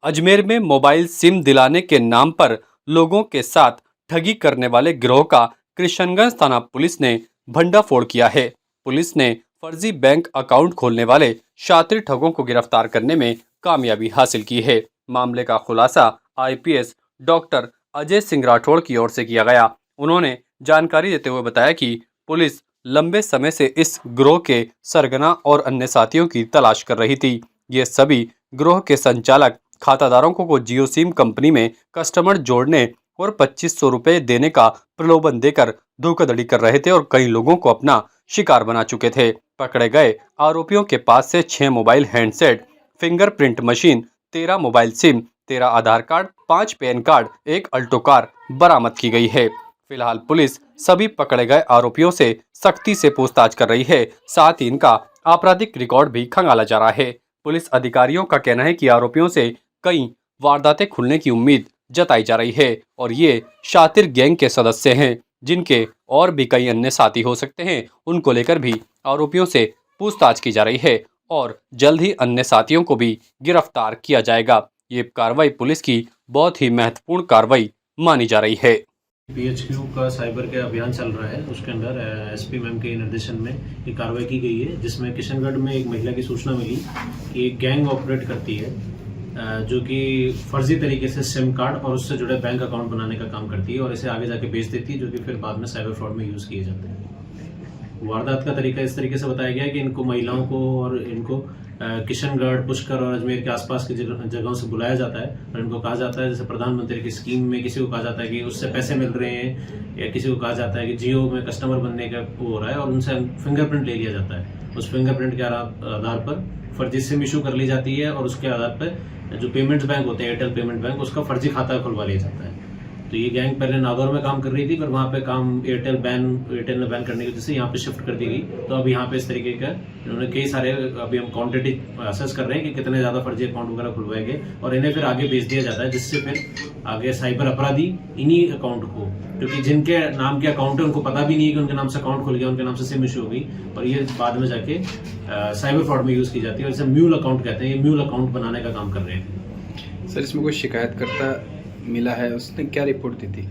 अजमेर में mobile SIM दिलाने के नाम पर लोगों के साथ ठगी करने वाले गिरोह का किशनगंज थाना पुलिस ने भंडाफोड़ किया है। पुलिस ने फर्जी बैंक अकाउंट खोलने वाले शातिर ठगों को गिरफ्तार करने में कामयाबी हासिल की है। मामले का खुलासा आईपीएस डॉक्टर अजय सिंह राठौड़ की ओर से किया गया। उन्होंने जानकारी देते हुए बताया कि पुलिस लंबे समय से इस गिरोह के सरगना और अन्य साथियों की तलाश कर रही थी। ये सभी गिरोह के संचालक खाताधारकों को जियो सिम कंपनी में कस्टमर जोड़ने और 2500 रुपए देने का प्रलोभन देकर धोखाधड़ी कर रहे थे और कई लोगों को अपना शिकार बना चुके थे। पकड़े गए आरोपियों के पास से 6 mobile handset, fingerprint machine, 13 mobile sim, 13 Aadhaar card, 5 PAN card, 1 Alto car बरामद की गई है। फिलहाल पुलिस सभी पकड़े गए आरोपियों से सख्ती से पूछताछ कर रही है। साथ ही इनका आपराधिक रिकॉर्ड भी खंगाला जा रहा है। पुलिस अधिकारियों का कहना है कि आरोपियों से कई वारदातें खुलने की उम्मीद जताई जा रही है और ये शातिर गैंग के सदस्य हैं, जिनके और भी कई अन्य साथी हो सकते हैं। उनको लेकर भी आरोपियों से पूछताछ की जा रही है और जल्द ही अन्य साथियों को भी गिरफ्तार किया जाएगा। ये कार्रवाई पुलिस की बहुत ही महत्वपूर्ण कार्रवाई मानी जा रही है। पीएचक्यू का साइबर के अभियान चल रहा है, उसके अंदर एसपी मैम के निर्देशन में ये कार्रवाई की गई है, जिसमें किशनगढ़ में एक महिला की सूचना मिली कि एक गैंग ऑपरेट करती है जो कि फर्जी तरीके से सिम कार्ड और उससे जुड़े बैंक अकाउंट बनाने का काम करती है और इसे आगे जाके बेच देती है, जो कि फिर बाद में साइबर फ्रॉड में यूज़ किए जाते हैं। वारदात का तरीका इस तरीके से बताया गया है कि इनको महिलाओं को और इनको किशनगढ़, पुष्कर और अजमेर के आसपास की जगहों से बुलाया जाता है और इनको कहा जाता है, जैसे प्रधानमंत्री की स्कीम में किसी को कहा जाता है कि उससे पैसे मिल रहे हैं, या किसी को कहा जाता है कि जियो में कस्टमर बनने का वो हो रहा है और उनसे फिंगरप्रिंट ले लिया जाता है। उस फिंगरप्रिंट के आधार पर फर्जी सिम इशू कर ली जाती है और उसके आधार पर जो पेमेंट्स बैंक होते हैं, एयरटेल पेमेंट बैंक, उसका फर्जी खाता खुलवा लिया जाता है। तो ये गैंग पहले नागौर में काम कर रही थी, पर वहाँ पे काम एयरटेल ने बैन करने की वजह से यहाँ पे शिफ्ट कर दी गई। तो अब यहाँ पे इस तरीके का इन्होंने कई सारे, अभी हम क्वांटिटी असेस कर रहे हैं कि कितने ज्यादा फर्जी अकाउंट वगैरह खुलवाएंगे और इन्हें फिर आगे भेज दिया जाता है, जिससे फिर आगे साइबर अपराधी इन्हीं अकाउंट को, क्योंकि जिनके नाम के अकाउंट है उनको पता भी नहीं है कि उनके नाम से अकाउंट खुल गया, उनके नाम से सिम इशू हो गई और ये बाद में जाके साइबर फ्रॉड में यूज की जाती है और इसे म्यूल अकाउंट कहते हैं। ये म्यूल अकाउंट बनाने का काम कर रहे हैं। सर, इसमें कोई शिकायतकर्ता मिला है, उसने क्या रिपोर्ट दी थी?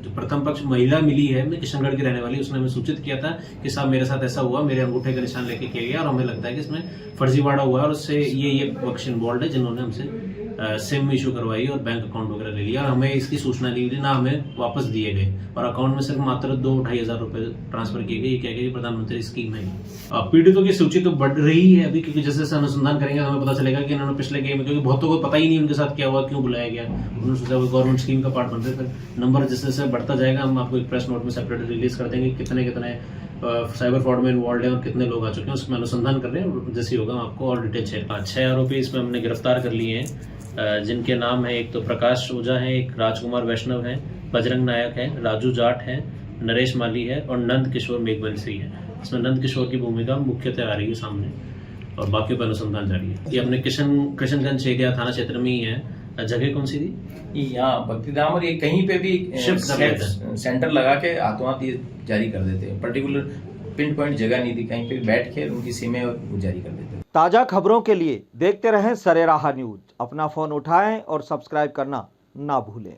जो प्रथम पक्ष महिला मिली है, मैं किशनगढ़ की रहने वाली, उसने हमें सूचित किया था कि साहब मेरे साथ ऐसा हुआ, मेरे अंगूठे का निशान लेके किया गया और हमें लगता है कि इसमें फर्जीवाड़ा हुआ है और उससे ये पक्ष इन्वॉल्व है, जिन्होंने हमसे सिम इशू करवाई और बैंक अकाउंट वगैरह ले लिया और हमें इसकी सूचना नहीं मिली, ना हमें वापस दिए गए और अकाउंट में सिर्फ मात्र 2-2.5 हजार रुपए ट्रांसफर किए गए। ये क्या कि प्रधानमंत्री स्कीम है। पीड़ितों की सूची तो बढ़ रही है अभी, क्योंकि जैसे जैसे अनुसंधान करेंगे हमें पता चलेगा कि इन्होंने पिछले गेम में, क्योंकि बहुतों को पता ही नहीं उनके साथ क्या हुआ, क्यों बुलाया गया, उन्होंने सोचा वो गवर्नमेंट स्कीम का पार्ट बन रहे थे। नंबर जैसे जैसे बढ़ता जाएगा हम आपको एक प्रेस नोट में सेपरेट रिलीज कर देंगे कितने कितने साइबर फ्रॉड में इन्वॉल्व है और कितने लोग आ चुके हैं, उसमें अनुसंधान कर रहे हैं। जैसे होगा हम आपको और डिटेल शेयर। 6 आरोपी इसमें हमने गिरफ्तार कर लिए हैं, जिनके नाम है, एक तो प्रकाश ओझा है, एक राजकुमार वैष्णव है, बजरंग नायक है, राजू जाट है, नरेश माली है और नंद किशोर मेघवंशी है। इसमें नंद किशोर की भूमिका मुख्यतः आ रही है सामने और बाकी पर अनुसंधान जारी है। ये अपने किशनगंज एरिया थाना क्षेत्र में ही है। जगह कौन सी थी? यहाँ भक्तिधाम, और ये कहीं पे भी सेंटर लगा के हाथों हाथ ये जारी कर देते हैं। पर्टिकुलर पिन पॉइंट जगह नहीं थी, कहीं पे बैठ के उनकी सिमें और वो जारी कर देते हैं। ताजा खबरों के लिए देखते रहें सरेराह न्यूज। अपना फोन उठाएं और सब्सक्राइब करना ना भूलें।